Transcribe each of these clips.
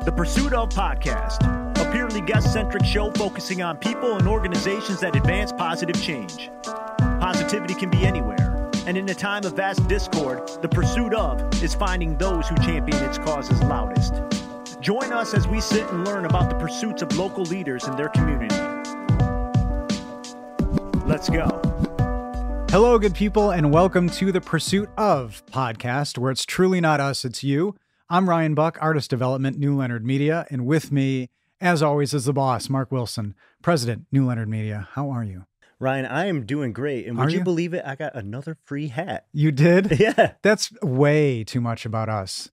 The Pursuit of Podcast, a purely guest-centric show focusing on people and organizations that advance positive change. Positivity can be anywhere, and in a time of vast discord, the pursuit of is finding those who champion its causes loudest. Join us as we sit and learn about the pursuits of local leaders in their community. Let's go. Hello, good people, and welcome to the Pursuit of Podcast, where it's truly not us, it's you. I'm Ryan Buck, Artist Development, New Leonard Media, and with me, as always, is the boss, Mark Wilson, President, New Leonard Media. How are you? Ryan, I am doing great, and would you believe it? I got another free hat. You did? Yeah. That's way too much about us.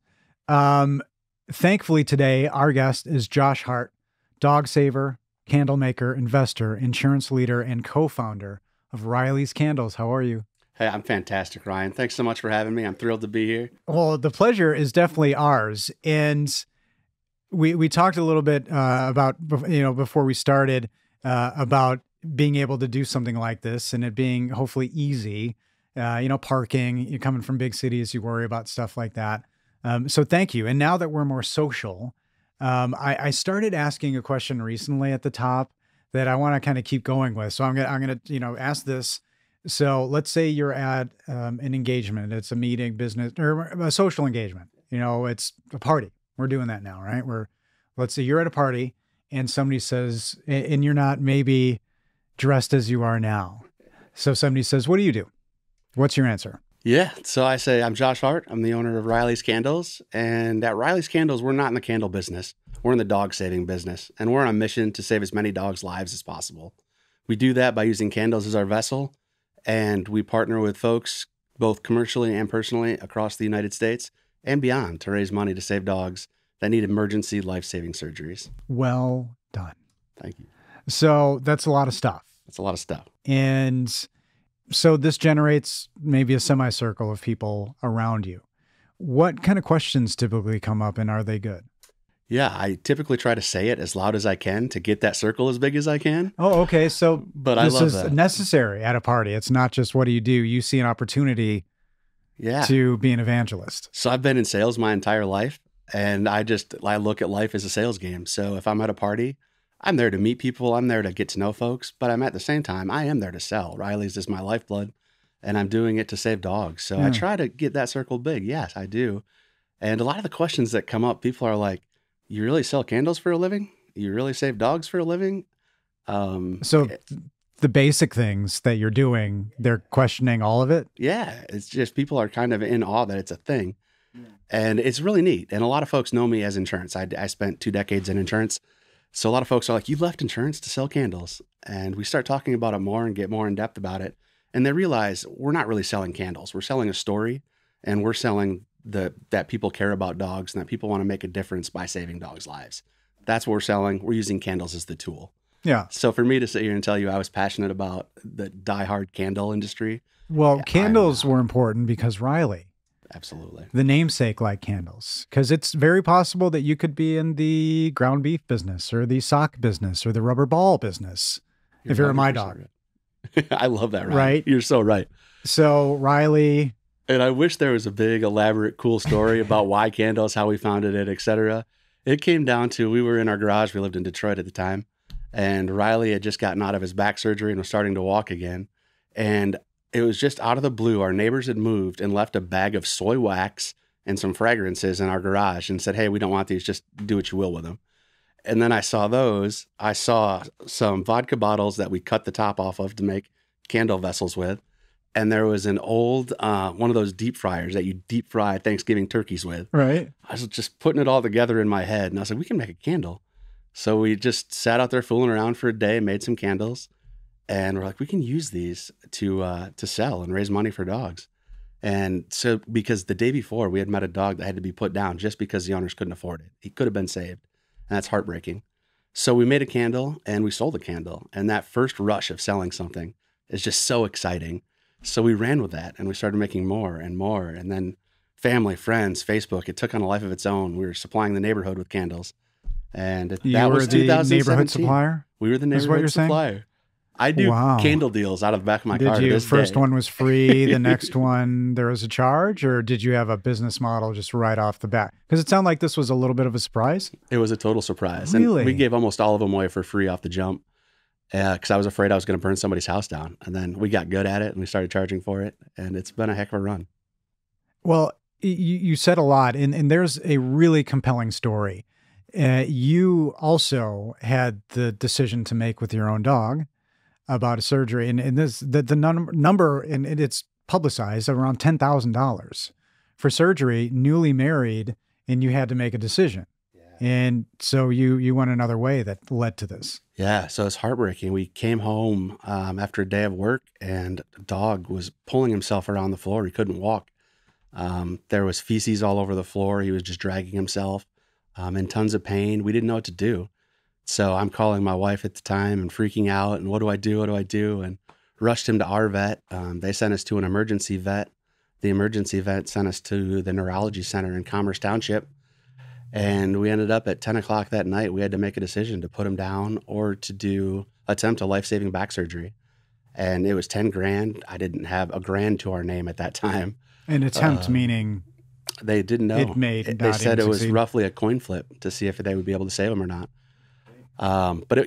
Thankfully today, our guest is Josh Hart, dog saver, candle maker, investor, insurance leader, and co-founder of Riley's Candles. How are you? Hey, I'm fantastic, Ryan. Thanks so much for having me. I'm thrilled to be here. Well, the pleasure is definitely ours. And we talked a little bit about, before we started, about being able to do something like this and it being hopefully easy. Parking, you're coming from big cities, you worry about stuff like that. So thank you. And now that we're more social, I started asking a question recently at the top that I want to kind of keep going with. So I'm gonna ask this. So let's say you're at an engagement. It's a meeting, business, or a social engagement. It's a party. We're doing that now, right? Let's say you're at a party and somebody says, and you're not maybe dressed as you are now. So somebody says, what do you do? What's your answer? Yeah. So I say, I'm Josh Hart. I'm the owner of Riley's Candles. And at Riley's Candles, we're not in the candle business. We're in the dog saving business. And we're on a mission to save as many dogs' lives as possible. We do that by using candles as our vessel. And we partner with folks, both commercially and personally, across the United States and beyond to raise money to save dogs that need emergency life-saving surgeries. Well done. Thank you. So that's a lot of stuff. That's a lot of stuff. And so this generates maybe a semicircle of people around you. What kind of questions typically come up, and are they good? Yeah, I typically try to say it as loud as I can to get that circle as big as I can. Oh, okay. So but I love this is necessary at a party. It's not just what do. You see an opportunity to be an evangelist. So I've been in sales my entire life, and I look at life as a sales game. So if I'm at a party, I'm there to meet people. I'm there to get to know folks, but I'm at the same time, I am there to sell. Riley's is my lifeblood, and I'm doing it to save dogs. So I try to get that circle big. Yes, I do. And a lot of the questions that come up, people are like, you really sell candles for a living? You really save dogs for a living? So the basic things that you're doing, they're questioning all of it? Yeah, it's just people are kind of in awe that it's a thing. And it's really neat. And a lot of folks know me as insurance. I spent 2 decades in insurance. So a lot of folks are like, you left insurance to sell candles. And we start talking about it more and get more in depth about it. And they realize we're not really selling candles. We're selling a story, and we're selling that people care about dogs and that people want to make a difference by saving dogs' lives. That's what we're selling. We're using candles as the tool. Yeah. So for me to sit here and tell you I was passionate about the diehard candle industry. Well, candles were important because Riley. Absolutely. The namesake like candles. Because it's very possible that you could be in the ground beef business or the sock business or the rubber ball business if you're my dog. Right. I love that, Ryan. Right? You're so right. So Riley... And I wish there was a big, elaborate, cool story about why candles, how we founded it, et cetera. It came down to, we were in our garage. We lived in Detroit at the time. And Riley had just gotten out of his back surgery and was starting to walk again. And it was just out of the blue. Our neighbors had moved and left a bag of soy wax and some fragrances in our garage and said, hey, we don't want these. Just do what you will with them. And then I saw those. I saw some vodka bottles that we cut the top off of to make candle vessels with. And there was an old, one of those deep fryers that you deep fry Thanksgiving turkeys with. Right. I was just putting it all together in my head. And I was like, we can make a candle. So we just sat out there fooling around for a day, made some candles. And we're like, we can use these to sell and raise money for dogs. And so because the day before we had met a dog that had to be put down just because the owners couldn't afford it. He could have been saved. And that's heartbreaking. So we made a candle and we sold a candle. And that first rush of selling something is just so exciting. So we ran with that and we started making more and more. And then family, friends, Facebook, it took on a life of its own. We were supplying the neighborhood with candles. And that was 2017. Neighborhood supplier? We were the neighborhood supplier. I do Wow. candle deals out of the back of my car. Did you, this first day. one was free, the next one there was a charge, or did you have a business model just right off the bat? Because it sounded like this was a little bit of a surprise. It was a total surprise. Really? And we gave almost all of them away for free off the jump because I was afraid I was going to burn somebody's house down. And then we got good at it and we started charging for it. And it's been a heck of a run. Well, you said a lot, and there's a really compelling story. You also had the decision to make with your own dog about a surgery, and this the number, and it's publicized, around $10,000 for surgery, newly married, and you had to make a decision. And so you went another way that led to this. Yeah, so it's heartbreaking. We came home after a day of work, and the dog was pulling himself around the floor. He couldn't walk. There was feces all over the floor. He was just dragging himself in tons of pain. We didn't know what to do. So I'm calling my wife at the time and freaking out. And what do I do? What do I do? And rushed him to our vet. They sent us to an emergency vet. The emergency vet sent us to the neurology center in Commerce Township. And we ended up at 10 o'clock that night. We had to make a decision to put him down or to attempt a life-saving back surgery. And it was 10 grand. I didn't have a grand to our name at that time. An attempt meaning they didn't know. They said it was roughly a coin flip to see if they would be able to save him or not. But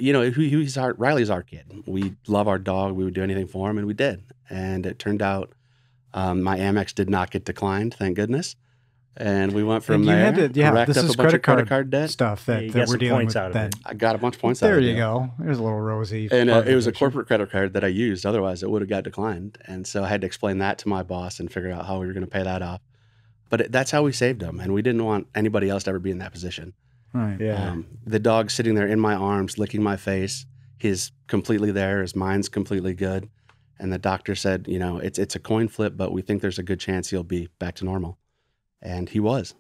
Riley's our kid. We love our dog. We would do anything for him, and we did. And it turned out my Amex did not get declined, thank goodness. And we went from there. This is credit card debt stuff that we're dealing with. Then I got a bunch of points out of it. There you go. There's a little rosy. And it was a corporate credit card that I used. Otherwise, it would have got declined. And so I had to explain that to my boss and figure out how we were going to pay that off. But that's how we saved him. And we didn't want anybody else to ever be in that position. Right. Yeah. The dog sitting there in my arms, licking my face. He's completely there. His mind's completely good. And the doctor said, it's a coin flip, but we think there's a good chance he'll be back to normal. And he was.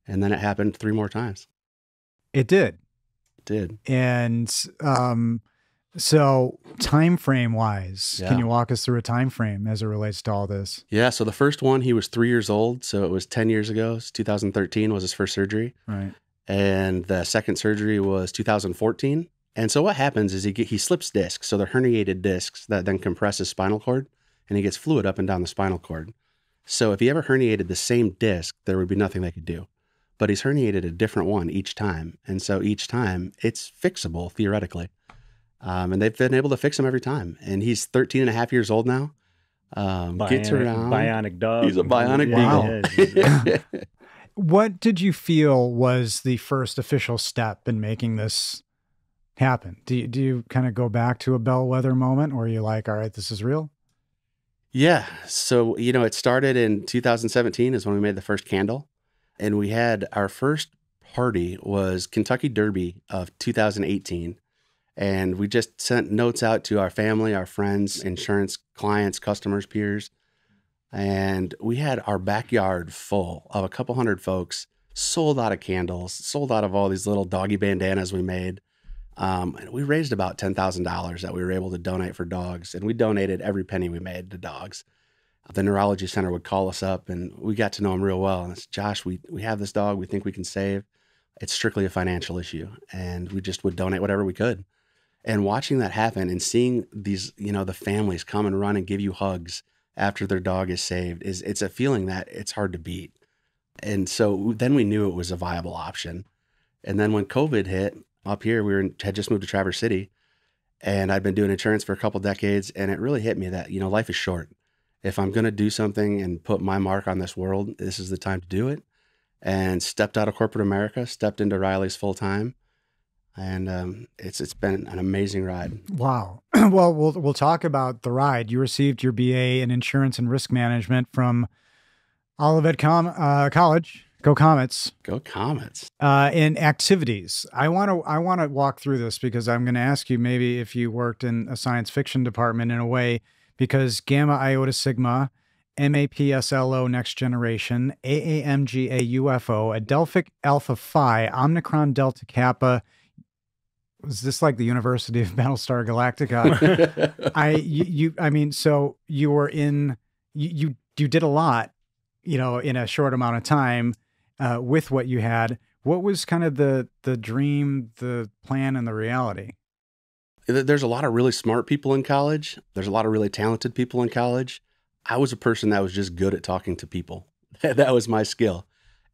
And then it happened 3 more times. It did. It did. And so time frame wise, can you walk us through a time frame as it relates to all this? Yeah. So the first one, he was 3 years old. So it was 10 years ago. 2013 was his first surgery. Right. And the second surgery was 2014. And so what happens is he slips discs. So they're herniated discs that then compress his spinal cord, and he gets fluid up and down the spinal cord. So if he ever herniated the same disc, there would be nothing they could do. But he's herniated a different one each time. And so each time it's fixable, theoretically. And they've been able to fix him every time. And he's 13 and a half years old now. Gets around. Bionic dog. He's a bionic beagle. Yeah. What did you feel was the first official step in making this happen? Do you kind of go back to a bellwether moment where you're like, all right, this is real? Yeah. So, it started in 2017 is when we made the first candle. And we had our first party was Kentucky Derby of 2018. And we just sent notes out to our family, our friends, insurance clients, customers, peers. And we had our backyard full of a couple hundred folks, sold out of candles, sold out of all these little doggy bandanas we made. And we raised about $10,000 that we were able to donate for dogs. And we donated every penny we made to dogs. The neurology center would call us up, and we got to know him real well. And it's, Josh, we have this dog we think we can save. It's strictly a financial issue. And we just would donate whatever we could. And watching that happen and seeing these, the families come and run and give you hugs after their dog is saved, it's a feeling that it's hard to beat. And so then we knew it was a viable option. And then when COVID hit up here, had just moved to Traverse City, and I'd been doing insurance for a couple decades. And it really hit me that, life is short. If I'm going to do something and put my mark on this world, this is the time to do it. And stepped out of corporate America, stepped into Riley's full time. And it's been an amazing ride. Wow. Well, we'll talk about the ride. You received your BA in insurance and risk management from Olivet College. Go Comets. Go Comets. In activities. I want to walk through this because I'm going to ask you maybe if you worked in a science fiction department in a way, because Gamma Iota Sigma, MAPSLO Next Generation, AAMGA UFO, Adelphic Alpha Phi, Omicron Delta Kappa. Was this like the University of Battlestar Galactica? So you were you did a lot, in a short amount of time with what you had. What was kind of the dream, the plan, and the reality? There's a lot of really smart people in college. There's a lot of really talented people in college. I was a person that was just good at talking to people. That was my skill.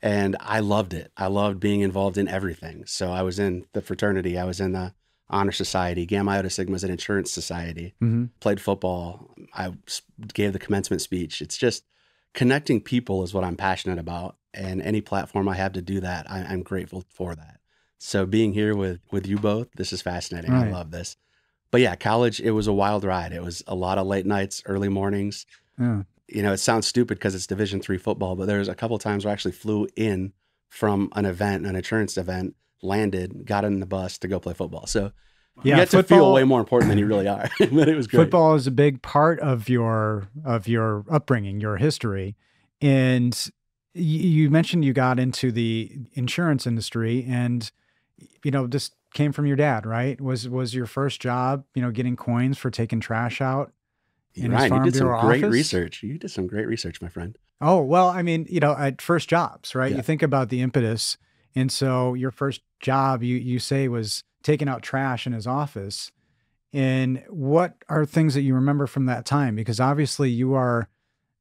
And I loved it. I loved being involved in everything. So I was in the fraternity. I was in the honor society. Gamma Iota Sigma is an insurance society. Played football. I gave the commencement speech. It's just connecting people is what I'm passionate about. And any platform I have to do that, I'm grateful for that. So being here with you both, this is fascinating. Right. I love this. But yeah, college, it was a wild ride. It was a lot of late nights, early mornings. Yeah. You know, it sounds stupid because it's Division III football, but there's a couple of times where I actually flew in from an event, an insurance event, landed, got in the bus to go play football. So you get to feel way more important than you really are. But it was great. Football is a big part of your upbringing, your history. And you mentioned you got into the insurance industry, and this came from your dad, right? Was your first job, getting coins for taking trash out in his farm you did some bureau great office? research. You did some great research, my friend. Oh, well, I mean, at first jobs, right? Yeah. You think about the impetus. And so your first job, you say, was taking out trash in his office. And what are things that you remember from that time? Because obviously you are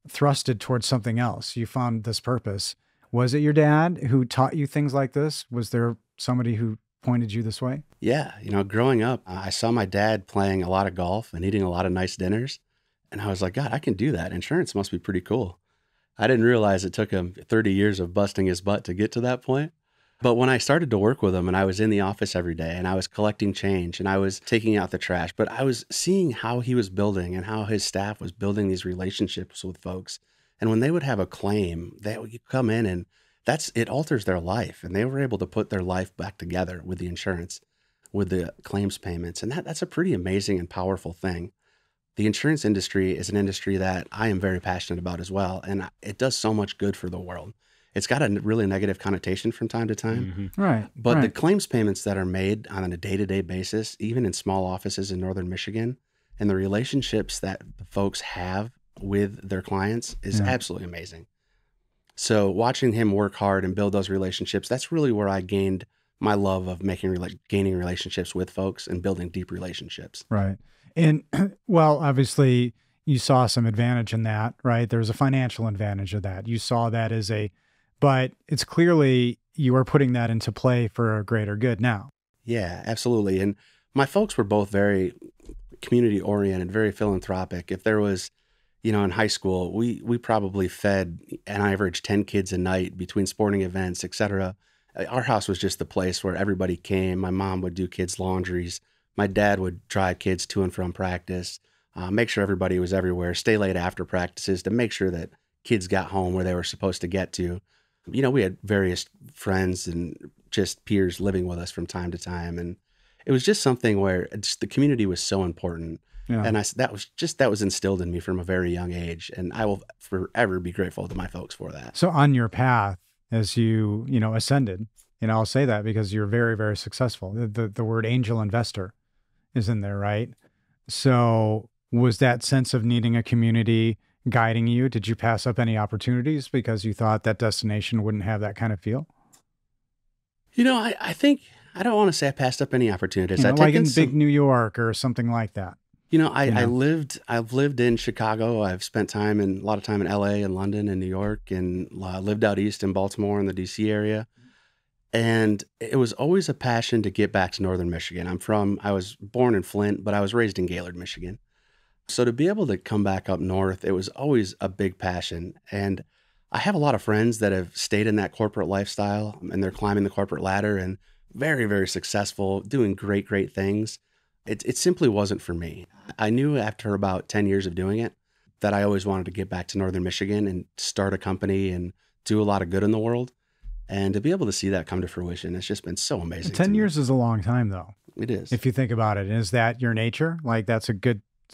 thrusted towards something else. You found this purpose. Was it your dad who taught you things like this? Was there somebody who pointed you this way? Yeah. Growing up, I saw my dad playing a lot of golf and eating a lot of nice dinners. And I was like, God, I can do that. Insurance must be pretty cool. I didn't realize it took him 30 years of busting his butt to get to that point. But when I started to work with him and I was in the office every day and I was collecting change and I was taking out the trash, but I was seeing how he was building and how his staff was building these relationships with folks. And when they would have a claim, they would come in and it alters their life. And they were able to put their life back together with the insurance, with the claims payments. And that's a pretty amazing and powerful thing. The insurance industry is an industry that I am very passionate about as well. And it does so much good for the world. It's got a really negative connotation from time to time. Right. But the claims payments that are made on a day-to-day basis, even in small offices in Northern Michigan, and the relationships that the folks have with their clients is absolutely amazing. So watching him work hard and build those relationships, that's really where I gained my love of gaining relationships with folks and building deep relationships. Right. And well, obviously you saw some advantage in that, right? There's a financial advantage of that. You saw that but it's clearly you are putting that into play for a greater good now. Yeah, absolutely. And my folks were both very community oriented, very philanthropic. If there was, in high school, we probably fed an average 10 kids a night between sporting events, et cetera. Our house was just the place where everybody came. My mom would do kids' laundries. My dad would drive kids to and from practice, make sure everybody was everywhere, stay late after practices to make sure that kids got home where they were supposed to get to. We had various friends and just peers living with us from time to time. And it was just something where the community was so important. Yeah. And that was instilled in me from a very young age. And I will forever be grateful to my folks for that. So on your path, as you, ascended, I'll say that because you're very, very successful. The word angel investor is in there, right? So was that sense of needing a community guiding you? Did you pass up any opportunities because you thought that destination wouldn't have that kind of feel? I think, I don't want to say I passed up any opportunities. Like in big New York or something like that. I've lived in Chicago. I've spent a lot of time in LA and London and New York, and lived out east in Baltimore in the DC area. And it was always a passion to get back to Northern Michigan. I was born in Flint, but I was raised in Gaylord, Michigan. So to be able to come back up north, it was always a big passion. And I have a lot of friends that have stayed in that corporate lifestyle, and they're climbing the corporate ladder and very, very successful, doing great, great things. It simply wasn't for me. I knew after about 10 years of doing it that I always wanted to get back to Northern Michigan and start a company and do a lot of good in the world. And to be able to see that come to fruition, it's just been so amazing. 10 years is a long time, though. It is. If you think about it. Is that your nature? Like,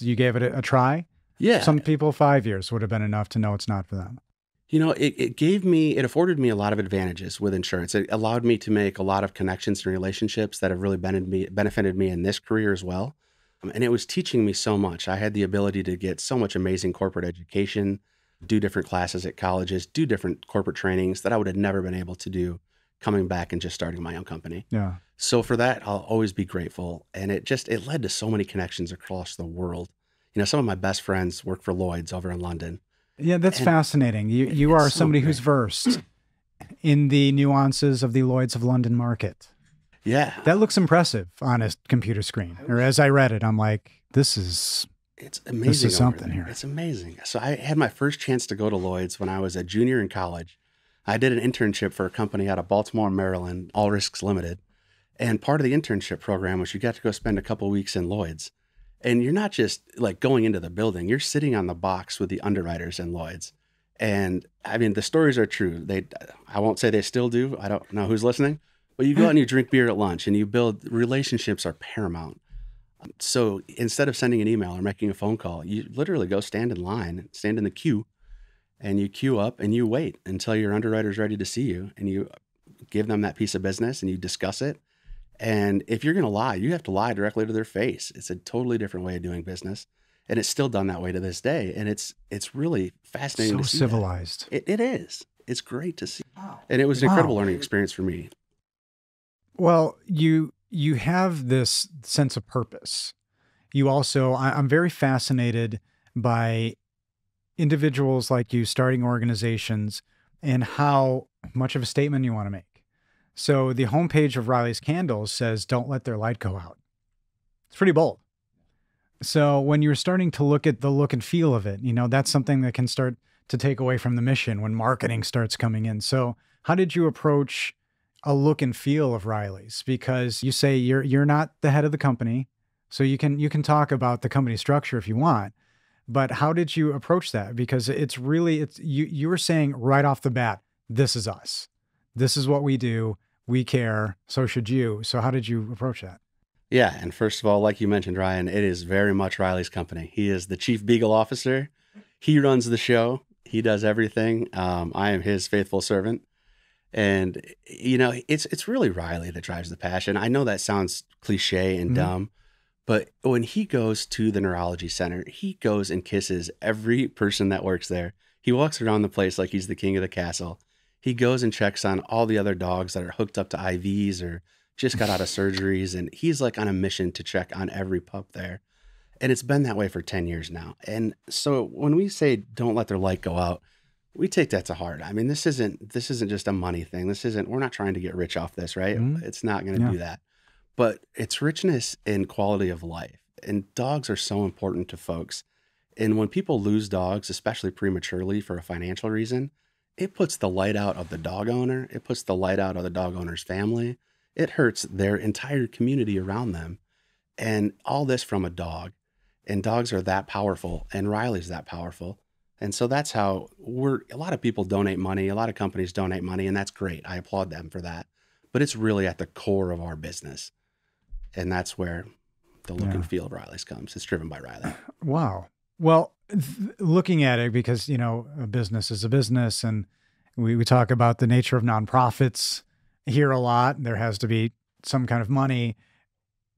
you gave it a try? Yeah. Some people 5 years would have been enough to know it's not for them. It afforded me a lot of advantages with insurance. It allowed me to make a lot of connections and relationships that have really benefited me in this career as well. And it was teaching me so much. I had the ability to get so much amazing corporate education, do different classes at colleges, do different corporate trainings that I would have never been able to do coming back and just starting my own company. Yeah. So for that, I'll always be grateful. And it led to so many connections across the world. You know, some of my best friends work for Lloyd's over in London. Yeah, that's fascinating. You are so somebody great. who's versed in the nuances of the Lloyd's of London market. Yeah. That looks impressive on a computer screen. Or as I read it, I'm like, it's amazing. This is something here. It's amazing. So I had my first chance to go to Lloyd's when I was a junior in college. I did an internship for a company out of Baltimore, Maryland, All Risks Limited. And part of the internship program was you got to go spend a couple weeks in Lloyd's. And you're not just like going into the building, you're sitting on the box with the underwriters in Lloyd's. And I mean, the stories are true. I won't say they still do. I don't know who's listening, but you go out and you drink beer at lunch and you build relationships are paramount. So instead of sending an email or making a phone call, you literally go stand in line, stand in the queue, and you queue up and you wait until your underwriter's ready to see you, and you give them that piece of business and you discuss it. And if you're going to lie, you have to lie directly to their face. It's a totally different way of doing business. And it's still done that way to this day. And it's really fascinating to see. So civilized. It is. It's great to see. And it was an incredible learning experience for me. Well, you have this sense of purpose. You also, I'm very fascinated by individuals like you starting organizations and how much of a statement you want to make. So the homepage of Riley's Candles says, "Don't let their light go out." It's pretty bold. So when you're starting to look at the look and feel of it, you know, that's something that can start to take away from the mission when marketing starts coming in. So how did you approach a look and feel of Riley's? Because you say you're not the head of the company, so you can talk about the company structure if you want, but how did you approach that? Because it's you were saying right off the bat, this is us. This is what we do. We care. So should you. So how did you approach that? Yeah. And first of all, like you mentioned, Ryan, it is very much Riley's company. He is the chief beagle officer. He runs the show. He does everything. I am his faithful servant. And, you know, it's really Riley that drives the passion. I know that sounds cliche and dumb, but when he goes to the neurology center, he goes and kisses every person that works there. He walks around the place like he's the king of the castle. He goes and checks on all the other dogs that are hooked up to IVs or just got out of surgeries. And he's like on a mission to check on every pup there. And it's been that way for 10 years now. And so when we say don't let their light go out, we take that to heart. I mean, this isn't just a money thing. We're not trying to get rich off this, right? It's not going to do that. But it's richness in quality of life. And dogs are so important to folks. And when people lose dogs, especially prematurely for a financial reason, it puts the light out of the dog owner. It puts the light out of the dog owner's family. It hurts their entire community around them. And all this from a dog. And dogs are that powerful. And Riley's that powerful. And so that's how a lot of people donate money. A lot of companies donate money, and that's great. I applaud them for that. But it's really at the core of our business. And that's where the look and feel of Riley's comes. It's driven by Riley. Wow. Well, looking at it, because, you know, a business is a business, and we talk about the nature of nonprofits here a lot. There has to be some kind of money.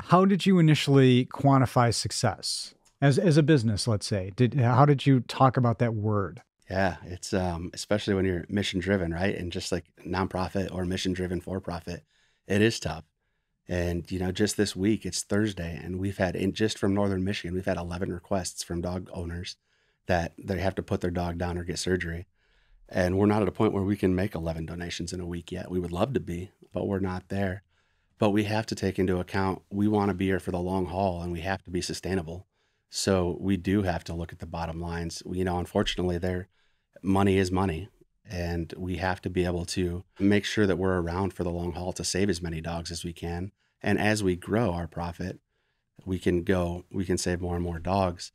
How did you initially quantify success as a business, let's say? How did you talk about that word? Yeah, it's especially when you're mission driven, right? And just like nonprofit or mission driven for profit, it is tough. And, you know, just this week, it's Thursday, and we've had, just from Northern Michigan, we've had 11 requests from dog owners that they have to put their dog down or get surgery. And we're not at a point where we can make 11 donations in a week yet. We would love to be, but we're not there. But we have to take into account, we want to be here for the long haul, and we have to be sustainable. So we do have to look at the bottom lines. You know, unfortunately, money is money. And we have to be able to make sure that we're around for the long haul to save as many dogs as we can. And as we grow our profit, we can save more and more dogs.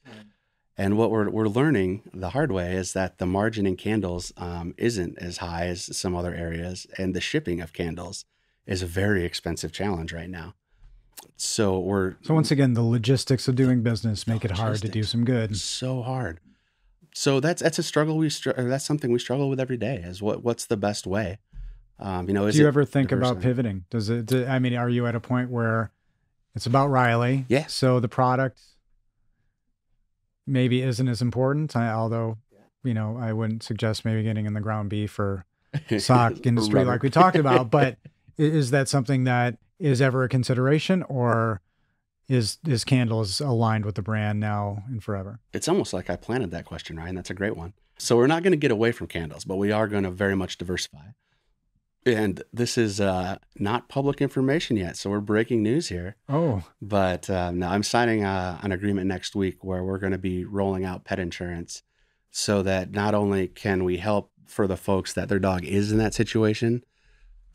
And what we're learning the hard way is that the margin in candles isn't as high as some other areas. And the shipping of candles is a very expensive challenge right now. So once again, the logistics of doing business make it hard to do some good. So hard. So that's a struggle. That's something we struggle with every day. Is what's the best way? You know, do you ever think about pivoting? I mean, are you at a point where it's about Riley? Yeah. So the product maybe isn't as important. Although, you know, I wouldn't suggest maybe getting in the ground beef or sock industry Rubber. like we talked about, but is that something that is ever a consideration, or is Candles aligned with the brand now and forever? It's almost like I planted that question, Ryan. That's a great one. So we're not going to get away from candles, but we are going to very much diversify. And this is not public information yet, so we're breaking news here. Oh, But no, I'm signing an agreement next week where we're going to be rolling out pet insurance so that not only can we help for the folks that their dog is in that situation,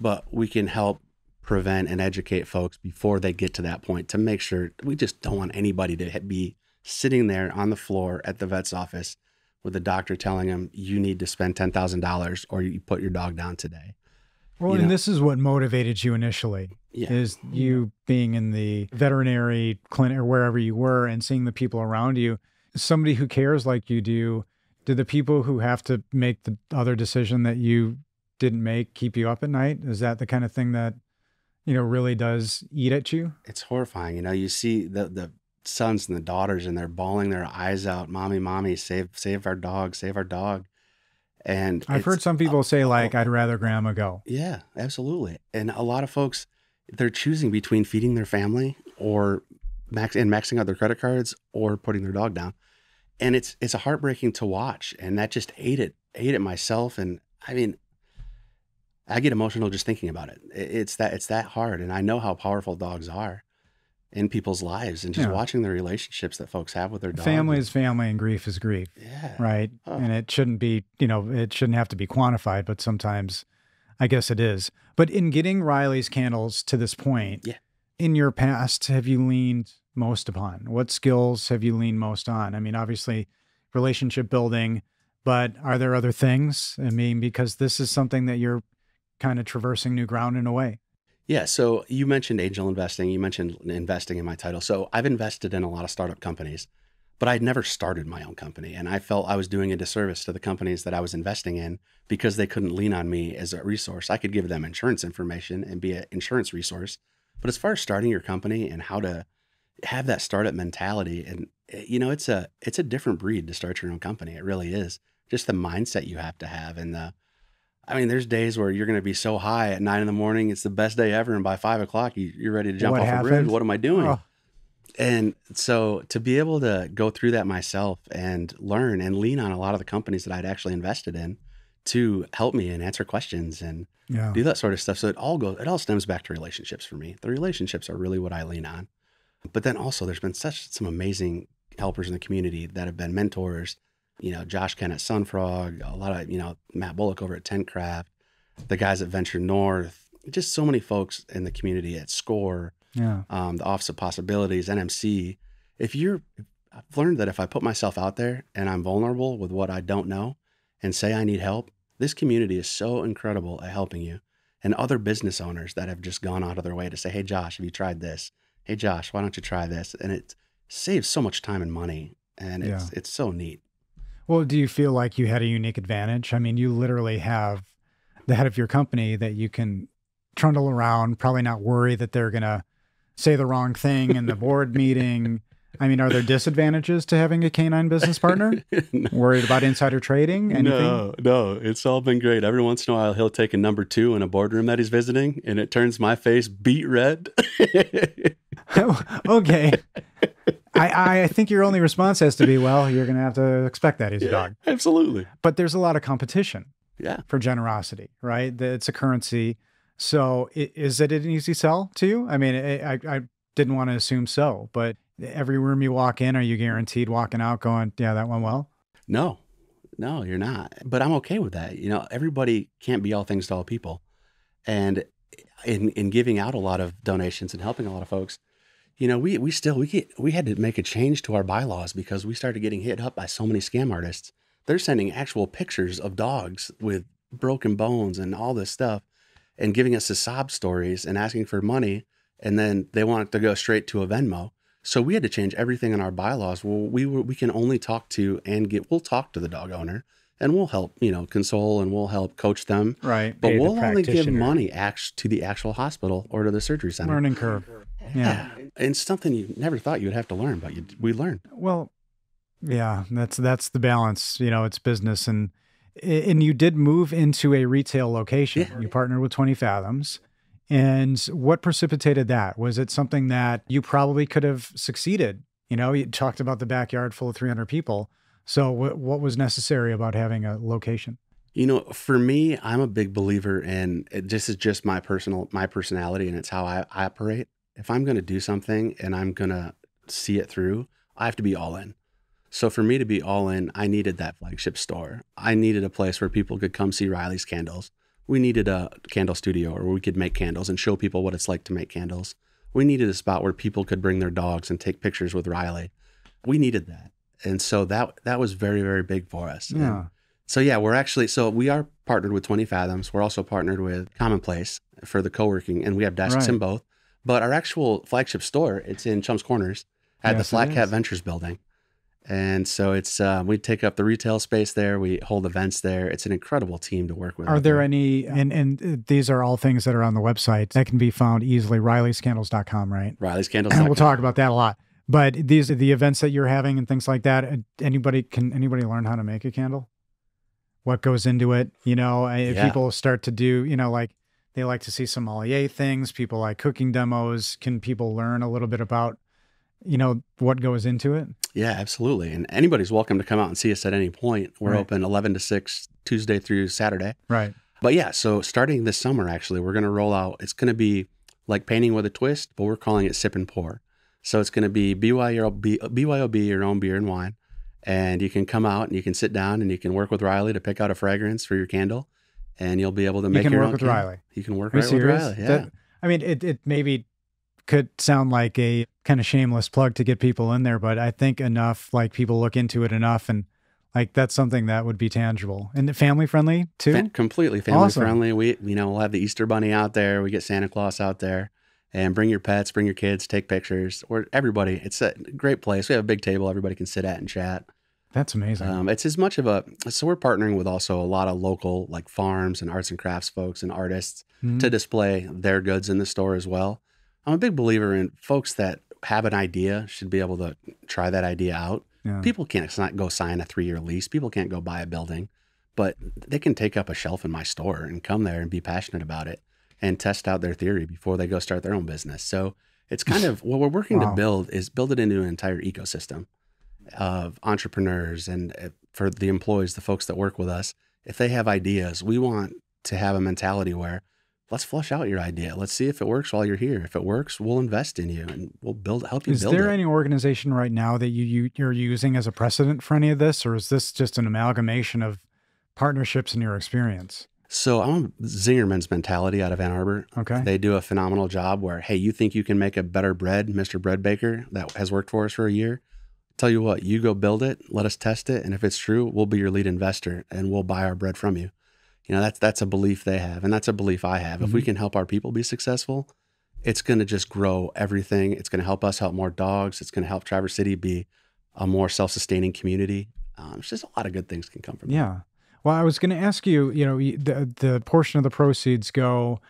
but we can help prevent and educate folks before they get to that point to make sure we just don't want anybody to be sitting there on the floor at the vet's office with the doctor telling them you need to spend $10,000 or you put your dog down today. well, and this is what motivated you initially, Yeah. is you being in the veterinary clinic or wherever you were and seeing the people around you. Somebody who cares like you do the people who have to make the other decision that you didn't make keep you up at night? Is that the kind of thing that, really does eat at you? It's horrifying. You see the sons and the daughters and they're bawling their eyes out, mommy, save our dog, save our dog. And I've heard some people say like, I'd rather grandma go. Yeah, absolutely. And a lot of folks, they're choosing between feeding their family or maxing out their credit cards or putting their dog down. And it's a heartbreaking to watch. And that just ate it myself. And I mean, I get emotional just thinking about it. It's that hard. And I know how powerful dogs are in people's lives, and just watching the relationships that folks have with their dog. Family is family and grief is grief. Yeah. Right. Oh. And it shouldn't be, it shouldn't have to be quantified, but sometimes I guess it is. But in getting Riley's Candles to this point, in your past, have you leaned most upon? What skills have you leaned most on? I mean, obviously relationship building, but are there other things? I mean, because this is something that you're kind of traversing new ground in a way. Yeah. So you mentioned angel investing. You mentioned investing in my title. So I've invested in a lot of startup companies, but I'd never started my own company. And I felt I was doing a disservice to the companies that I was investing in because they couldn't lean on me as a resource. I could give them insurance information and be an insurance resource. But as far as starting your company and how to have that startup mentality, and it's a different breed to start your own company. It really is. Just the mindset you have to have. And there's days where you're going to be so high at 9 a.m. It's the best day ever. And by 5 o'clock, you're ready to jump off a bridge. What am I doing? Oh. And so to be able to go through that myself and learn and lean on a lot of the companies that I'd actually invested in to help me and answer questions and do that sort of stuff. So it all stems back to relationships for me. The relationships are really what I lean on. But then also there's been some amazing helpers in the community that have been mentors. Josh Ken at Sunfrog, a lot of, Matt Bullock over at Tentcraft, the guys at Venture North, just so many folks in the community at SCORE, the Office of Possibilities, NMC. I've learned that if I put myself out there and I'm vulnerable with what I don't know and say I need help, this community is so incredible at helping you. And other business owners that have just gone out of their way to say, hey, Josh, have you tried this? Hey, Josh, why don't you try this? And it saves so much time and money. And it's so neat. Well, do you feel like you had a unique advantage? I mean, you literally have the head of your company that you can trundle around, probably not worry that they're going to say the wrong thing in the board meeting. I mean, are there disadvantages to having a canine business partner? No. Worried about insider trading? Anything? No, it's all been great. Every once in a while, he'll take a number 2 in a boardroom that he's visiting, and it turns my face beet red. Okay. I think your only response has to be, well, you're going to have to expect that he's a dog. Absolutely. But there's a lot of competition for generosity, right? It's a currency. So is it an easy sell to you? I mean, I didn't want to assume so, but every room you walk in, are you guaranteed walking out going, yeah, that went well? No, you're not. But I'm okay with that. Everybody can't be all things to all people. And in giving out a lot of donations and helping a lot of folks, we had to make a change to our bylaws because we started getting hit up by so many scam artists. They're sending actual pictures of dogs with broken bones and all this stuff and giving us the sob stories and asking for money. And then they want it to go straight to a Venmo. So we had to change everything in our bylaws. Well, we can only talk to we'll talk to the dog owner and we'll help, console and we'll help coach them. Right. But we'll only give money to the actual hospital or to the surgery center. Learning curve. Yeah. And something you never thought you'd have to learn, but we learn. Well, yeah, that's the balance. It's business. And And you did move into a retail location. Yeah. You partnered with 20 Fathoms. And what precipitated that? Was it something that you probably could have succeeded? You know, you talked about the backyard full of 300 people. So what was necessary about having a location? You know, for me, I'm a big believer in this is just my personality, and it's how I operate. If I'm going to do something and I'm going to see it through, I have to be all in. So for me to be all in, I needed that flagship store. I needed a place where people could come see Riley's candles. We needed a candle studio where we could make candles and show people what it's like to make candles. We needed a spot where people could bring their dogs and take pictures with Riley. We needed that. And so that was very, very big for us. Yeah. And so yeah, we are partnered with 20 Fathoms. We're also partnered with Commonplace for the co-working, and we have desks in both. But our actual flagship store, it's in Chum's Corners at the Flat Cat Ventures building. And so it's we take up the retail space there. We hold events there. It's an incredible team to work with. Are there any, and these are all things that are on the website that can be found easily, RileysCandles.com, right? RileysCandles.com. And we'll talk about that a lot. But these are the events that you're having and things like that. Can anybody learn how to make a candle? What goes into it? You know, if people start to do, you know, like they like to see sommelier things, people like cooking demos. Can people learn a little bit about, you know, what goes into it? Yeah, absolutely. And anybody's welcome to come out and see us at any point. We're open 11 to 6, Tuesday through Saturday. Right. But yeah, so starting this summer, actually, we're going to roll out, it's going to be like painting with a twist, but we're calling it sip and pour. So it's going to be BYOB, your own beer and wine. And you can come out and you can sit down and you can work with Riley to pick out a fragrance for your candle. And you'll be able to make your own candle. Riley. You can work with Riley. Yeah. I mean, it maybe could sound like a kind of shameless plug to get people in there, but I think enough, like people look into it enough, and like that's something that would be tangible and family friendly too. Completely family friendly. We'll have the Easter Bunny out there. We get Santa Claus out there, and bring your pets, bring your kids, take pictures. Or everybody. It's a great place. We have a big table everybody can sit at and chat. That's amazing. It's as much of so we're partnering with also a lot of local like farms and arts and crafts folks and artists to display their goods in the store as well. I'm a big believer in folks that have an idea should be able to try that idea out. Yeah. People can't go sign a 3-year lease. People can't go buy a building, but they can take up a shelf in my store and come there and be passionate about it and test out their theory before they go start their own business. So it's kind of what we're working to build it into an entire ecosystem of entrepreneurs and for the employees, the folks that work with us. If they have ideas, we want to have a mentality where let's flush out your idea. Let's see if it works while you're here. If it works, we'll invest in you and we'll help you build it. Is there any organization right now that you're using as a precedent for any of this, or is this just an amalgamation of partnerships in your experience? So I'm a Zingerman's Mentality out of Ann Arbor. Okay. They do a phenomenal job where, hey, you think you can make a better bread, Mr. Bread Baker, that has worked for us for a year? Tell you what, you go build it, let us test it, and if it's true, we'll be your lead investor and we'll buy our bread from you. You know, that's a belief they have, and that's a belief I have. If we can help our people be successful, it's going to just grow everything. It's going to help us help more dogs. It's going to help Traverse City be a more self-sustaining community. It's just a lot of good things can come from it. Yeah. Well, I was going to ask you, you know, the portion of the proceeds go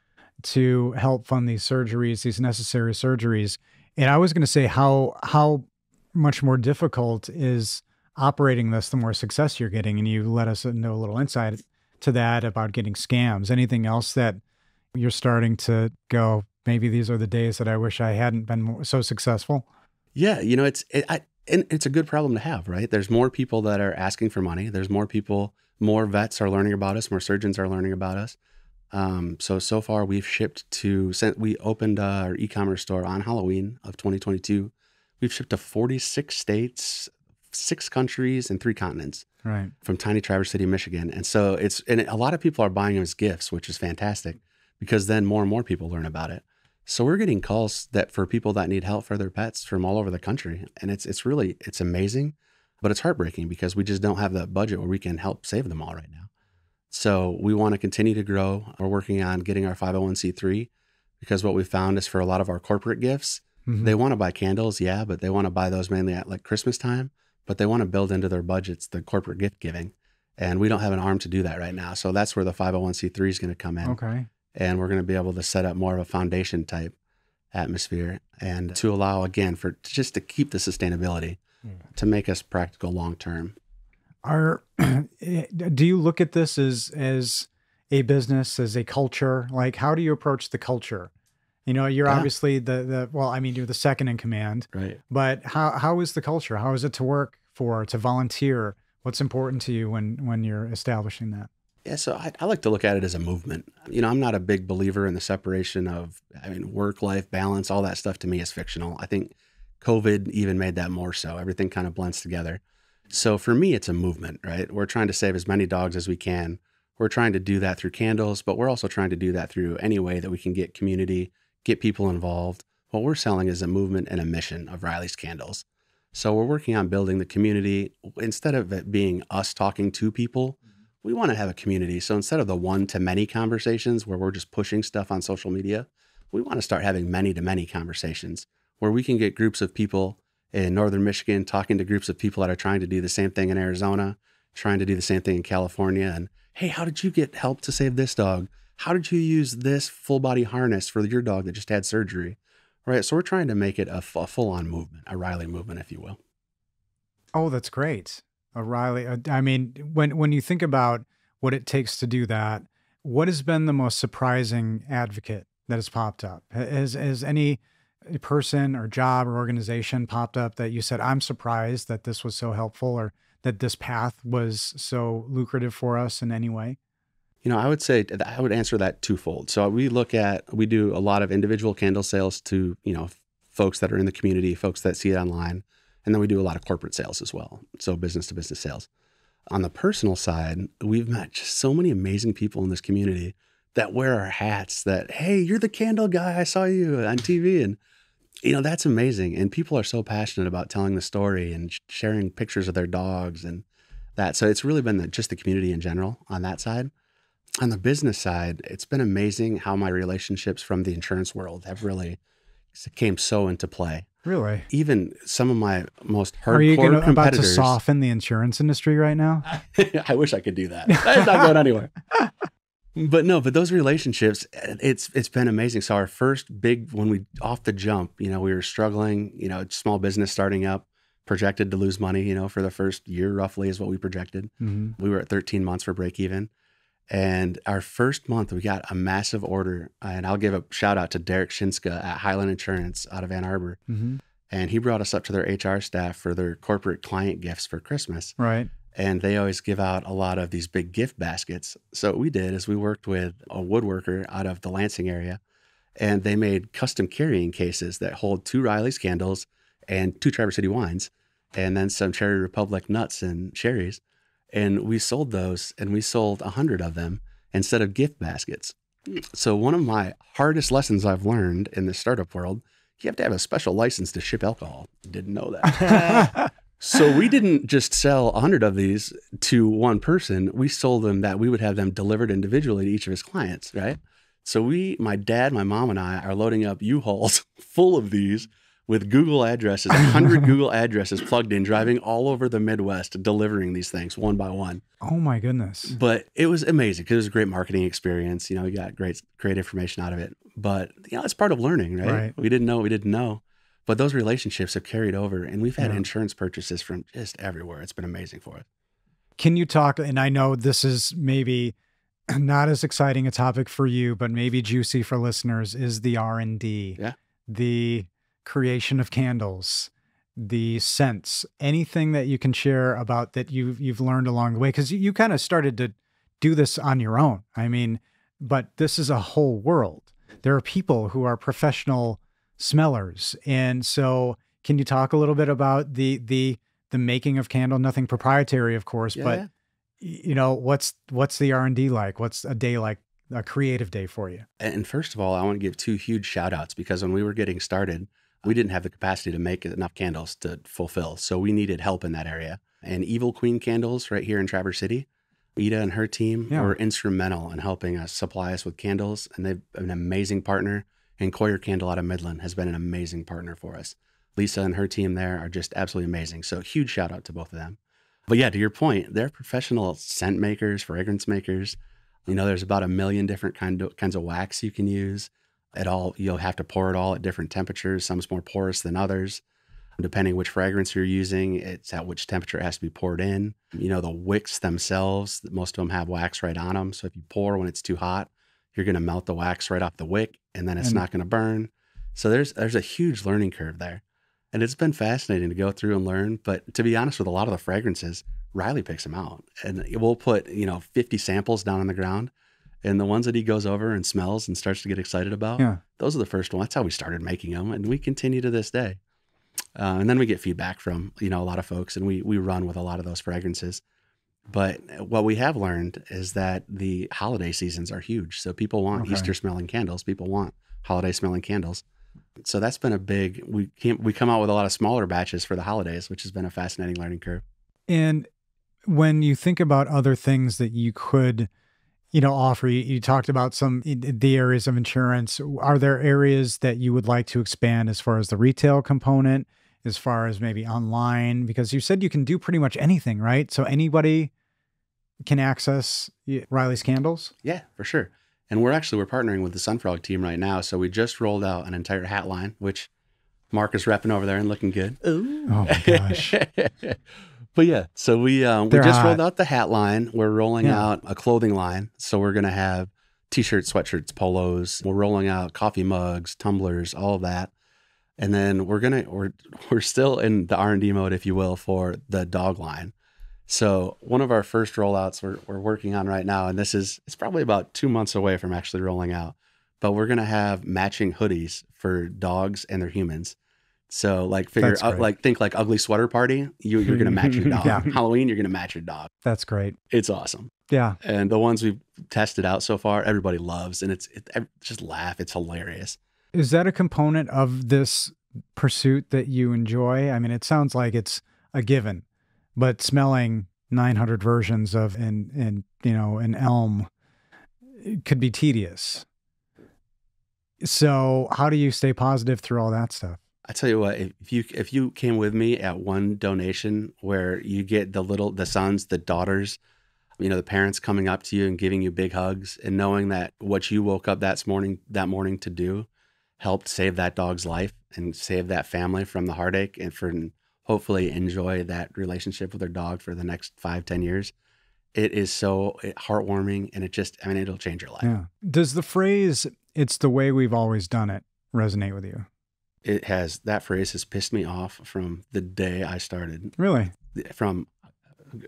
to help fund these surgeries, these necessary surgeries. And I was going to say how much more difficult is operating this the more success you're getting. And you let us know a little insight to that about getting scams. Anything else that you're starting to go, maybe these are the days that I wish I hadn't been so successful? Yeah, you know, it's a good problem to have, right? There's more people that are asking for money. There's more people, more vets are learning about us, more surgeons are learning about us. So far we've we opened our e-commerce store on Halloween of 2022. We've shipped to 46 states, 6 countries, and 3 continents. Right. From tiny Traverse City, Michigan. And so and a lot of people are buying them as gifts, which is fantastic because then more and more people learn about it. So we're getting calls for people that need help for their pets from all over the country. And it's amazing, but it's heartbreaking because we just don't have the budget where we can help save them all right now. So we want to continue to grow. We're working on getting our 501c3 because what we found is for a lot of our corporate gifts, they want to buy candles, yeah, but they want to buy those mainly at like Christmas time. But they want to build into their budgets the corporate gift giving. And we don't have an arm to do that right now. So that's where the 501c3 is going to come in. Okay. And we're going to be able to set up more of a foundation type atmosphere and to allow, again, just to keep the sustainability, to make us practical long term. Are do you look at this as a business, as a culture? Like, how do you approach the culture? You know, you're Yeah, obviously well, I mean, you're the second in command, right. but how is the culture? How is it to work for, to volunteer? What's important to you when you're establishing that? Yeah, so I like to look at it as a movement. I'm not a big believer in the separation of, work-life balance. All that stuff to me is fictional. I think COVID even made that more so. Everything kind of blends together. So for me, it's a movement, right? We're trying to save as many dogs as we can. We're trying to do that through candles, but we're also trying to do that through any way that we can get community, get people involved. What we're selling is a movement and a mission of Riley's Candles. So we're working on building the community. Instead of it being us talking to people, we want to have a community. So instead of the one-to-many conversations where we're just pushing stuff on social media, we want to start having many-to-many conversations where we can get groups of people in Northern Michigan talking to groups of people that are trying to do the same thing in Arizona, trying to do the same thing in California. And hey, how did you get help to save this dog? How did you use this full body harness for your dog that just had surgery? Right. So we're trying to make it a full-on movement, a Riley movement, if you will. Oh, that's great. O'Reilly. I mean, when you think about what it takes to do that, what has been the most surprising advocate that has popped up? Has any person or job or organization popped up that you said, I'm surprised that this was so helpful or that this path was so lucrative for us in any way? I would say I would answer that twofold. So we do a lot of individual candle sales to, folks that are in the community, folks that see it online. And then we do a lot of corporate sales as well. So business to business sales. On the personal side, we've met just so many amazing people in this community that wear our hats that, hey, you're the candle guy. I saw you on TV. And, that's amazing. And people are so passionate about telling the story and sharing pictures of their dogs and that. So it's really been just the community in general on that side. On the business side, it's been amazing how my relationships from the insurance world have really came so into play. Really? Even some of my most Are you hardcore about to competitors. soften the insurance industry right now? I wish I could do that. It's not going anywhere. But those relationships, it's been amazing. So our first big, when we off the jump, we were struggling, small business starting up, projected to lose money, for the first year roughly is what we projected. Mm-hmm. We were at 13 months for break even. And our first month, we got a massive order. And I'll give a shout out to Derek Shinska at Highland Insurance out of Ann Arbor. Mm-hmm. And he brought us up to their HR staff for their corporate client gifts for Christmas. Right. And they always give out a lot of these big gift baskets. So what we did is we worked with a woodworker out of the Lansing area, and they made custom carrying cases that hold 2 Riley's candles and 2 Traverse City wines, and then some Cherry Republic nuts and cherries. And we sold those, and we sold 100 of them instead of gift baskets. So one of my hardest lessons I've learned in the startup world, you have to have a special license to ship alcohol. Didn't know that. So we didn't just sell 100 of these to one person. We sold them that we would have them delivered individually to each of his clients, right? So my dad, my mom, and I are loading up U-Hauls full of these with Google addresses, 100 Google addresses plugged in, driving all over the Midwest, delivering these things one by one. Oh my goodness. But it was amazing because it was a great marketing experience. We got great information out of it. But, it's part of learning, right? We didn't know what we didn't know. But those relationships have carried over, and we've had insurance purchases from just everywhere. It's been amazing for us. Can you talk, and I know this is maybe not as exciting a topic for you, but maybe juicy for listeners, is the R&D. Yeah. The creation of candles, the scents, anything that you can share about that you've learned along the way, because you kind of started to do this on your own. I mean, but this is a whole world. There are people who are professional smellers, and so can you talk a little bit about the making of candle? Nothing proprietary, of course, but what's the R&D like? What's a day like? A creative day for you? And first of all, I want to give 2 huge shout outs, because when we were getting started, we didn't have the capacity to make enough candles to fulfill. So we needed help in that area. And Evil Queen Candles right here in Traverse City, Ida and her team were instrumental in helping us supply us with candles. And they've been an amazing partner. And Coyer Candle out of Midland has been an amazing partner for us. Lisa and her team there are just absolutely amazing. So huge shout out to both of them. But yeah, to your point, they're professional scent makers, fragrance makers. There's about 1 million different kinds of wax you can use. You'll have to pour it all at different temperatures. Some's more porous than others. Depending which fragrance you're using, it's at which temperature it has to be poured in. The wicks themselves, most of them have wax right on them. So if you pour when it's too hot, you're going to melt the wax right off the wick, and then it's not going to burn. So there's a huge learning curve there. And it's been fascinating to go through and learn. But to be honest, with a lot of the fragrances, Riley picks them out. And we'll put, 50 samples down on the ground. And the ones that he goes over and smells and starts to get excited about, those are the first ones. That's how we started making them. And we continue to this day. And then we get feedback from, a lot of folks, and we run with a lot of those fragrances. But what we have learned is that the holiday seasons are huge. So people want Easter smelling candles. People want holiday smelling candles. So that's been a big, we come out with a lot of smaller batches for the holidays, which has been a fascinating learning curve. And when you think about other things that you could, offer, you talked about the areas of insurance. Are there areas that you would like to expand as far as the retail component, as far as maybe online? Because you said you can do pretty much anything, right? So anybody can access Riley's candles? Yeah, for sure. And we're partnering with the Sunfrog team right now. So we just rolled out an entire hat line, which Mark is repping over there and looking good. Ooh. Oh my gosh. But yeah, so we just rolled out the hat line. We're rolling out a clothing line. So we're going to have t-shirts, sweatshirts, polos. We're rolling out coffee mugs, tumblers, all of that. And then we're still in the R&D mode, if you will, for the dog line. So one of our first rollouts we're working on right now, and it's probably about 2 months away from actually rolling out, but we're going to have matching hoodies for dogs and their humans. So think like ugly sweater party, you're going to match your dog. Halloween, you're going to match your dog. That's great. It's awesome. Yeah. And the ones we've tested out so far, everybody loves, and it's just laugh. It's hilarious. Is that a component of this pursuit that you enjoy? I mean, it sounds like it's a given, but smelling 900 versions of an elm, it could be tedious. So how do you stay positive through all that stuff? I tell you what, if you came with me at one donation where you get the sons, the daughters, the parents coming up to you and giving you big hugs, and knowing that what you woke up that morning to do helped save that dog's life and save that family from the heartache, and for hopefully enjoy that relationship with their dog for the next 5-10 years. It is so heartwarming, and it'll change your life. Yeah. Does the phrase, "it's the way we've always done it," resonate with you? It has. That phrase has pissed me off from the day I started. Really? It's one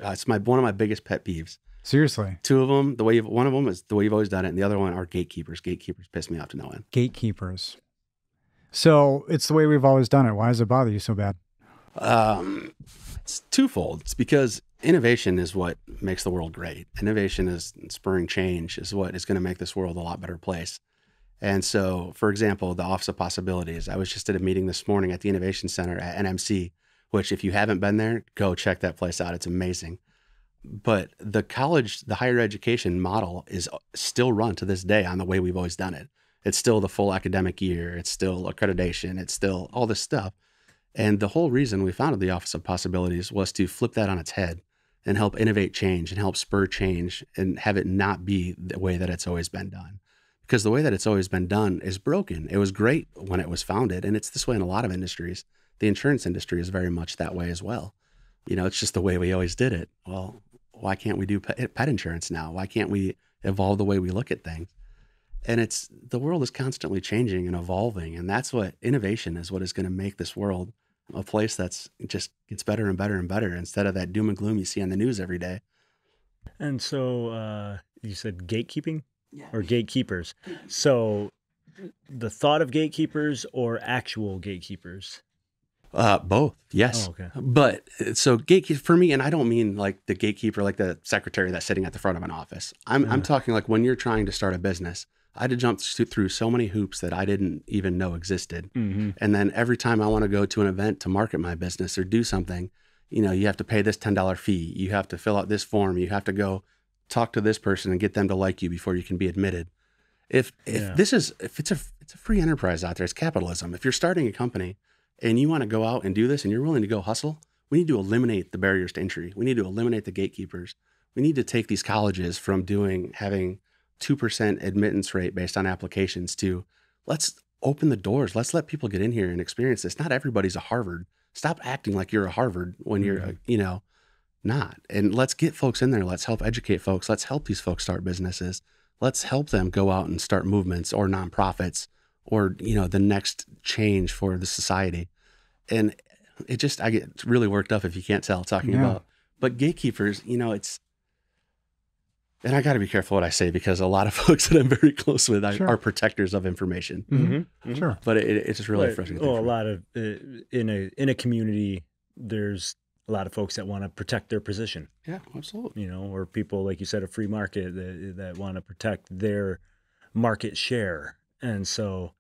of my biggest pet peeves. Seriously? Two of them, one of them is the way you've always done it, and the other one are gatekeepers. Gatekeepers piss me off to no end. Gatekeepers. So it's the way we've always done it. Why does it bother you so bad? It's twofold. It's because innovation is what makes the world great. Innovation is spurring change is what is going to make this world a lot better place. And so, for example, the Office of Possibilities. I was just at a meeting this morning at the Innovation Center at NMC, which if you haven't been there, go check that place out. It's amazing. But the higher education model is still run to this day on the way we've always done it. It's still the full academic year. It's still accreditation. It's still all this stuff. And the whole reason we founded the Office of Possibilities was to flip that on its head and help innovate change and help spur change and have it not be the way that it's always been done. Because the way that it's always been done is broken. It was great when it was founded, and it's this way in a lot of industries. The insurance industry is very much that way as well. It's just the way we always did it. Well, why can't we do pet insurance now? Why can't we evolve the way we look at things? And the world is constantly changing and evolving, and that's what innovation is, what is going to make this world a place that's just gets better and better and better instead of that doom and gloom you see on the news every day. And so you said gatekeeping? Yeah. Or gatekeepers. So the thought of gatekeepers or actual gatekeepers? Both, yes. Oh, okay. But so gatekeeper for me, and I don't mean like the gatekeeper, like the secretary that's sitting at the front of an office. I'm talking like when you're trying to start a business. I had to jump through so many hoops that I didn't even know existed. Mm-hmm. And then every time I want to go to an event to market my business or do something, you have to pay this $10 fee. You have to fill out this form. You have to go talk to this person and get them to like you before you can be admitted. If it's a free enterprise out there, it's capitalism. If you're starting a company and you want to go out and do this and you're willing to go hustle, we need to eliminate the barriers to entry. We need to eliminate the gatekeepers. We need to take these colleges from having 2% admittance rate based on applications to let's open the doors. Let's let people get in here and experience this. Not everybody's a Harvard. Stop acting like you're a Harvard when you're, not. And let's get folks in there. Let's help educate folks. Let's help these folks start businesses. Let's help them go out and start movements or nonprofits or, the next change for the society. And I get really worked up if you can't tell talking about, but gatekeepers, and I got to be careful what I say because a lot of folks that I'm very close with are protectors of information. Mm-hmm. Mm-hmm. Sure. But it's just really frustrating. Well, a lot of, in a community, there's a lot of folks that want to protect their position. Yeah, absolutely. Or people, like you said, a free market that want to protect their market share. And so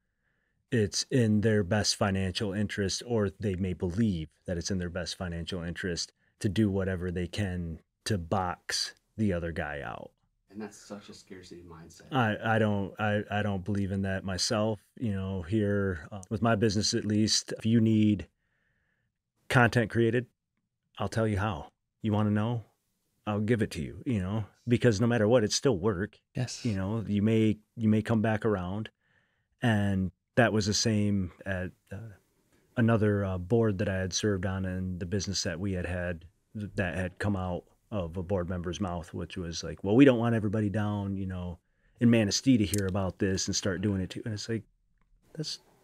it's in their best financial interest, or they may believe that it's in their best financial interest to do whatever they can to box the other guy out. And that's such a scarcity mindset. I don't believe in that myself. Here with my business, at least, if you need content created, I'll tell you how. You want to know? I'll give it to you, because no matter what, it's still work. Yes. You may come back around. And that was the same at another board that I had served on in the business that we had that had come out of a board member's mouth, which was like, well, we don't want everybody down, in Manistee to hear about this and start doing it too. And it's like,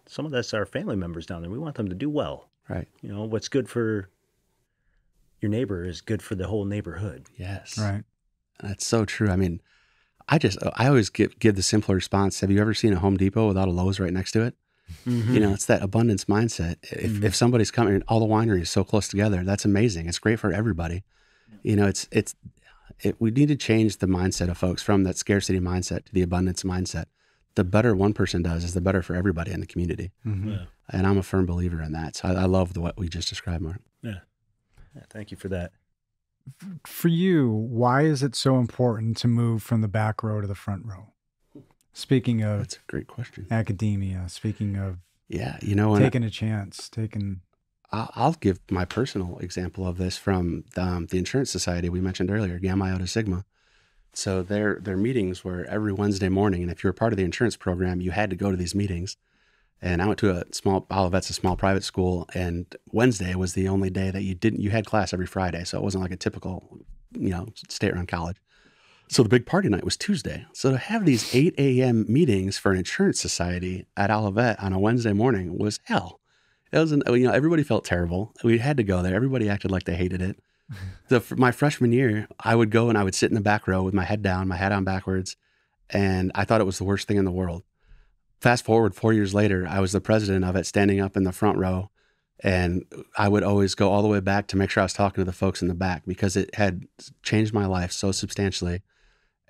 some of that's our family members down there. We want them to do well. Right. What's good for your neighbor is good for the whole neighborhood. Yes. Right. That's so true. I mean, I always give the simpler response. Have you ever seen a Home Depot without a Lowe's right next to it? Mm-hmm. It's that abundance mindset. If somebody's coming, all the wineries so close together, that's amazing. It's great for everybody. We need to change the mindset of folks from that scarcity mindset to the abundance mindset. The better one person does is the better for everybody in the community. Mm-hmm. Yeah. And I'm a firm believer in that. So I love what we just described, Mark. Yeah. Thank you for that. For you, why is it so important to move from the back row to the front row? Speaking of, that's a great question. Academia, speaking of, taking a chance, I'll give my personal example of this from the insurance society we mentioned earlier, Gamma Iota Sigma. So their meetings were every Wednesday morning, and if you were part of the insurance program, you had to go to these meetings. And I went to Olivet's a small private school, and Wednesday was the only day that you had class every Friday. So it wasn't like a typical, state-run college. So the big party night was Tuesday. So to have these 8 a.m. meetings for an insurance society at Olivet on a Wednesday morning was hell. It was, everybody felt terrible. We had to go there. Everybody acted like they hated it. My freshman year, I would go and I would sit in the back row with my head down, my hat on backwards, and I thought it was the worst thing in the world. Fast forward 4 years later, I was the president of it, standing up in the front row, and I would always go all the way back to make sure I was talking to the folks in the back because it had changed my life so substantially.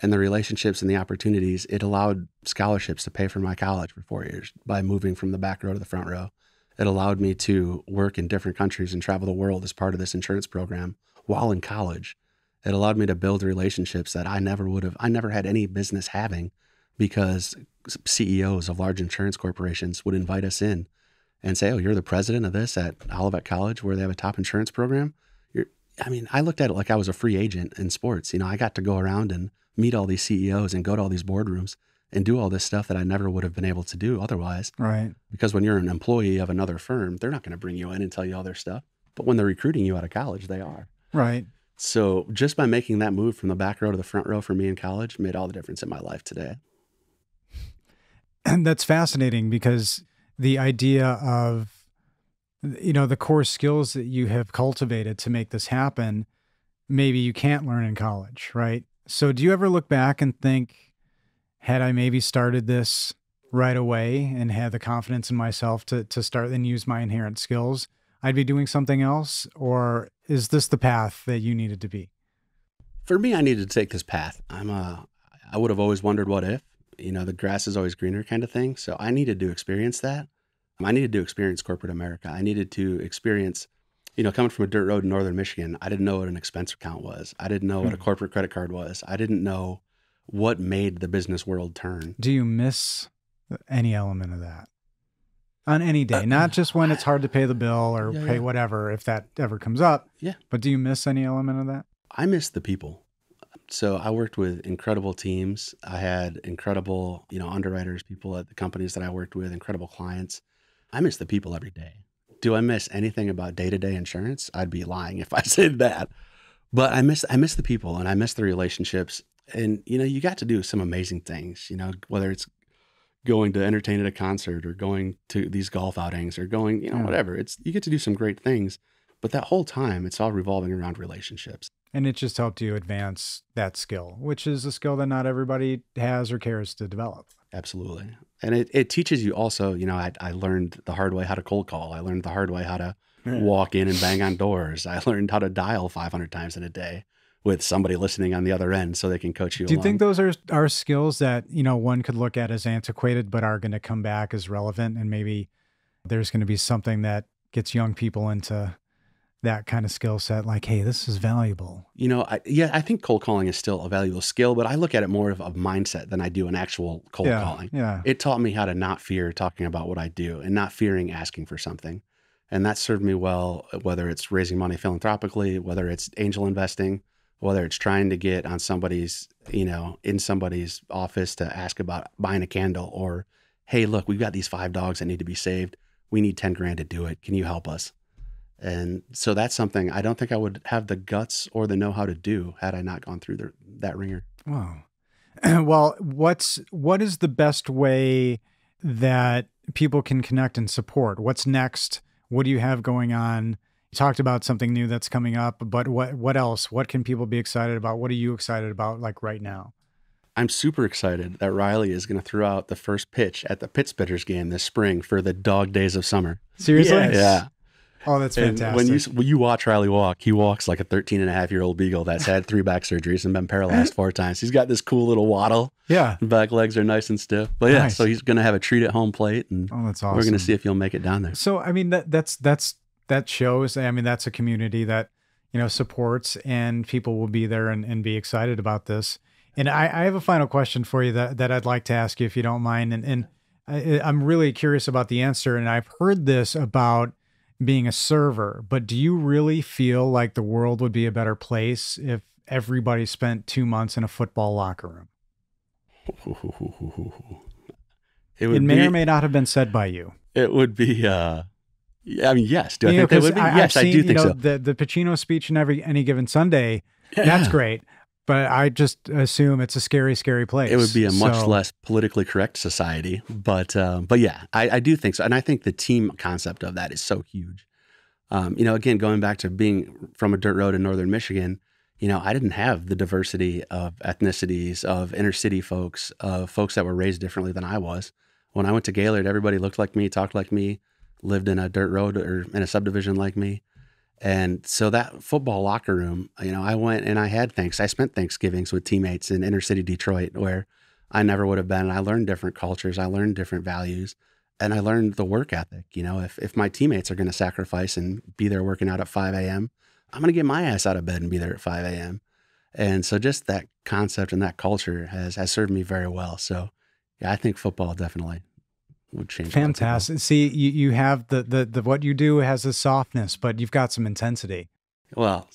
And the relationships and the opportunities, it allowed scholarships to pay for my college for 4 years by moving from the back row to the front row. It allowed me to work in different countries and travel the world as part of this insurance program while in college. It allowed me to build relationships that I never had any business having, because CEOs of large insurance corporations would invite us in and say, oh, you're the president of this at Olivet College where they have a top insurance program. I looked at it like I was a free agent in sports. I got to go around and meet all these CEOs and go to all these boardrooms and do all this stuff that I never would have been able to do otherwise. Right. Because when you're an employee of another firm, they're not going to bring you in and tell you all their stuff. But when they're recruiting you out of college, they are. Right. So just by making that move from the back row to the front row for me in college made all the difference in my life today. And that's fascinating because the idea of, the core skills that you have cultivated to make this happen, maybe you can't learn in college, right? So do you ever look back and think, had I maybe started this right away and had the confidence in myself to start and use my inherent skills, I'd be doing something else? Or is this the path that you needed to be? For me, I needed to take this path. I would have always wondered what if, the grass is always greener kind of thing. So I needed to experience that. I needed to experience corporate America. I needed to experience, coming from a dirt road in northern Michigan, I didn't know what an expense account was. I didn't know what a corporate credit card was. I didn't know what made the business world turn. Do you miss any element of that on any day? Not just when it's hard to pay the bill or pay whatever, if that ever comes up. Yeah. But do you miss any element of that? I miss the people. So I worked with incredible teams. I had incredible, underwriters, people at the companies that I worked with, incredible clients. I miss the people every day. do I miss anything about day-to-day insurance? I'd be lying if I said that. But I miss the people, and I miss the relationships. And, you got to do some amazing things, whether it's going to entertain at a concert or going to these golf outings or going, whatever. You get to do some great things. But that whole time, it's all revolving around relationships. And it just helped you advance that skill, which is a skill that not everybody has or cares to develop. Absolutely. And it teaches you also, I learned the hard way how to cold call. I learned the hard way how to walk in and bang on doors. I learned how to dial 500 times in a day with somebody listening on the other end so they can coach you Do you along. think those are skills that, one could look at as antiquated, but are going to come back as relevant? And maybe there's going to be something that gets young people into that kind of skill set, like, hey, this is valuable. I think cold calling is still a valuable skill, but I look at it more of a mindset than I do an actual cold calling. Yeah. It taught me how to not fear talking about what I do and not fearing asking for something. And that served me well, whether it's raising money philanthropically, whether it's angel investing, whether it's trying to get on somebody's, in somebody's office to ask about buying a candle, or, hey, look, we've got these 5 dogs that need to be saved. We need 10 grand to do it. Can you help us? And so that's something I don't think I would have the guts or the know-how to do had I not gone through that ringer. Wow. Well, what is the best way that people can connect and support? What's next? What do you have going on? You talked about something new that's coming up, but what else? What can people be excited about? What are you excited about, like right now? I'm super excited that Riley is going to throw out the first pitch at the Pittsburghers game this spring for the dog days of summer. Seriously? Yes. Yeah. Oh, that's fantastic. When you watch Riley walk, he walks like a 13-and-a-half-year-old beagle that's had 3 back surgeries and been paralyzed 4 times. He's got this cool little waddle. Yeah. Back legs are nice and stiff. But yeah, Nice. So he's going to have a treat at home plate, and Oh, that's awesome. we're going to see if he'll make it down there. So, I mean, that shows, that's a community that, supports, and people will be there and be excited about this. And I have a final question for you that I'd like to ask you, if you don't mind. And I'm really curious about the answer. And I've heard this about being a server, but do you really feel like the world would be a better place if everybody spent 2 months in a football locker room? It may or may not have been said by you. It would be, yes. Do I think they would be? Yes, I do think so. The Pacino speech in any given Sunday, that's great. But I just assume it's a scary, scary place. It would be a much less politically correct society. But yeah, I do think so. And I think the team concept of that is so huge. Again, going back to being from a dirt road in northern Michigan, I didn't have the diversity of ethnicities, of inner city folks, of folks that were raised differently than I was. When I went to Gaylord, everybody looked like me, talked like me, lived in a dirt road or in a subdivision like me. And so that football locker room, I went and I spent Thanksgivings with teammates in inner city Detroit where I never would have been. I learned different cultures. I learned different values, and I learned the work ethic. If my teammates are going to sacrifice and be there working out at 5 a.m., I'm going to get my ass out of bed and be there at 5 a.m. And so just that concept and that culture has served me very well. So yeah, I think football definitely would change. Fantastic. See, you have the what you do has a softness, but you've got some intensity. Well,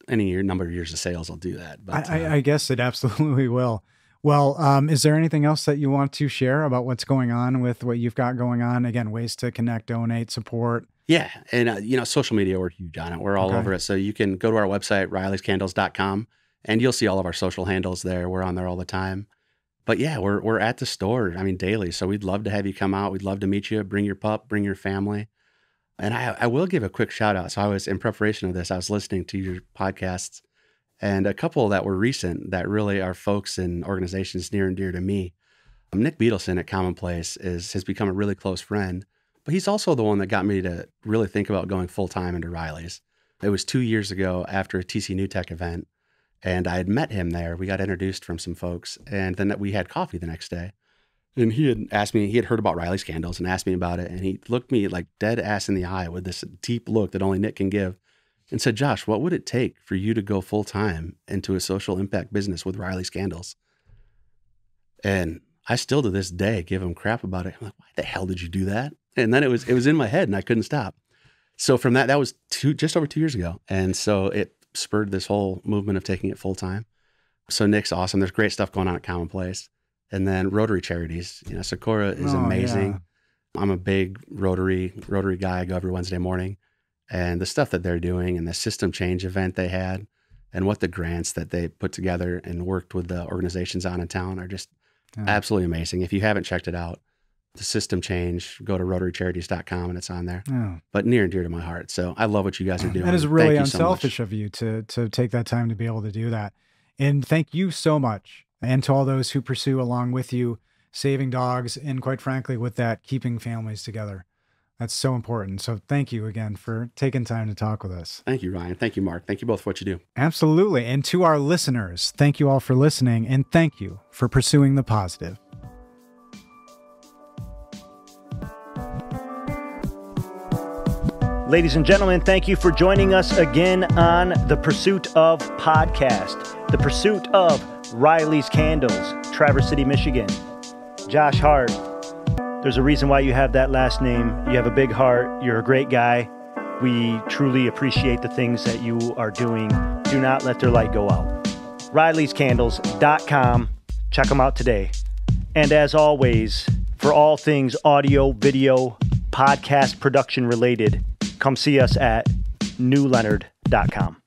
any number of years of sales will do that. But I guess it absolutely will. Well, is there anything else that you want to share about what's going on with what you've got going on? Again, ways to connect, donate, support. Yeah. And, social media, we're huge on it. We're all over it. So you can go to our website, rileyscandles.com, and you'll see all of our social handles there. We're on there all the time. But yeah, we're at the store, daily. So we'd love to have you come out. We'd love to meet you. Bring your pup, bring your family. And I will give a quick shout out. So in preparation of this, I was listening to your podcasts, and a couple that were recent that really are folks and organizations near and dear to me. Nick Beetleson at Commonplace has become a really close friend, but he's also the one that got me to really think about going full-time into Riley's. It was 2 years ago after a TC New Tech event, and I had met him there. We got introduced from some folks, and then we had coffee the next day. And he had asked me, he had heard about Riley's Candles and asked me about it. And he looked me like dead ass in the eye with this deep look that only Nick can give and said, "Josh, what would it take for you to go full time into a social impact business with Riley's Candles?" And I still to this day give him crap about it. I'm like, why the hell did you do that? And then it was in my head and I couldn't stop. So from that was just over 2 years ago. And so it spurred this whole movement of taking it full time. So Nick's awesome. There's great stuff going on at Commonplace. And then Rotary Charities, Sakura is amazing. I'm a big Rotary guy. I go every Wednesday morning, and the stuff that they're doing and the system change event they had and what the grants that they put together and worked with the organizations on in town are just absolutely amazing. If you haven't checked it out, the system change, go to rotarycharities.com and it's on there. But near and dear to my heart. So I love what you guys are doing. That is really Thank you so unselfish much. of you to take that time to be able to do that. And thank you so much. And to all those who pursue along with you, saving dogs, and quite frankly, with that, keeping families together. That's so important. So thank you again for taking time to talk with us. Thank you, Ryan. Thank you, Mark. Thank you both for what you do. Absolutely. And to our listeners, thank you all for listening, and thank you for pursuing the positive. Ladies and gentlemen, thank you for joining us again on The Pursuit of Podcast. The Pursuit of Riley's Candles, Traverse City, Michigan. Josh Hart, there's a reason why you have that last name. You have a big heart. You're a great guy. We truly appreciate the things that you are doing. Do not let their light go out. Riley'sCandles.com. Check them out today. And as always, for all things audio, video, podcast production related, come see us at newleonard.com.